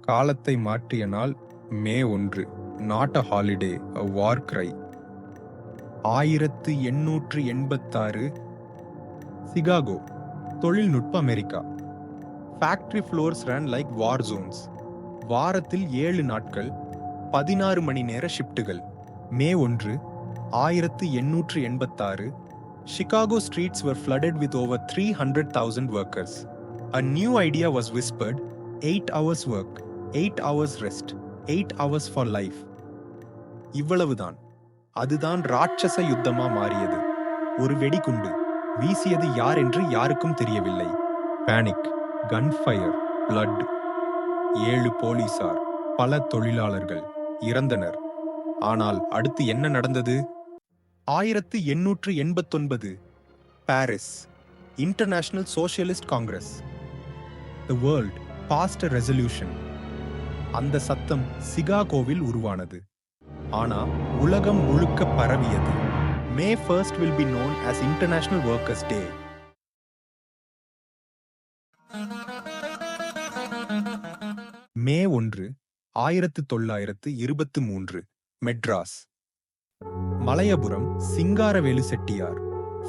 காலத்தை மாற்றிய நாள் May 1. Not a holiday, a war cry. 1886 Chicago. தொழில்நுட்ப America. Factory floors run like war zones. வாரத்தில் 7 நாட்கள், 16 மணி நேர ஷிப்டுகள். மே 1, 1886 Chicago streets were flooded with over 300,000 workers. A new idea was whispered: 8 hours work, 8 hours rest, 8 hours for life. இவ்வளவுதான். அதுதான் ராட்சச யுத்தமா மாறியது. ஒரு வெடிகுண்டு. வீசியது யார் என்று யாருக்கும் தெரியவில்லை. Panic, gunfire, blood. 7 போலீசார், பல தொழிலாளர்கள் இறந்தனர். ஆனால் அடுத்து என்ன நடந்தது? 1889 Paris. International socialist Congress. The world passed a resolution. அந்த சத்தம் சிகாகோவில் உருவானது. ஆனா உலகம் முழுக்க பரவியது. May 1st will be known as International Workers' Day. May 1, 1923 Madras. மலையபுரம் Singaravelu Chettiar,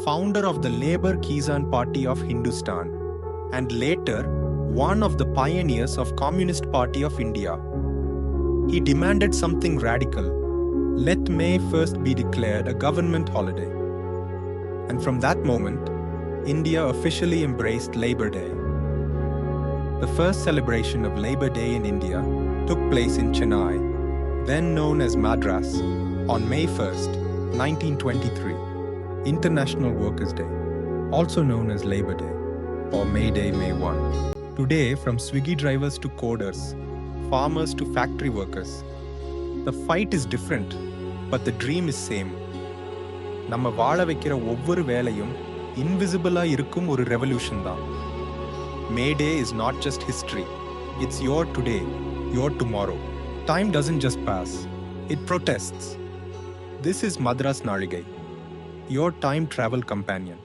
founder of the Labour Kizan Party of Hindustan and later one of the pioneers of Communist Party of India. He demanded something radical. Let May 1st be declared a government holiday. And from that moment, India officially embraced Labour Day. The first celebration of Labour Day in India took place in Chennai, then known as Madras, on May 1st, 1923. International Workers' Day, also known as Labour Day or May Day, May 1. Today, from Swiggy drivers to coders, farmers to factory workers, the fight is different, but the dream is same. நம்ம வாழ வைக்கிற ஒவ்வொரு வேலையும் இன்விசிபிளா இருக்கும் ஒரு revolution தான். May Day is not just history. It's your today, your tomorrow. Time doesn't just pass. It protests. This is Madras Naligai, your time travel companion.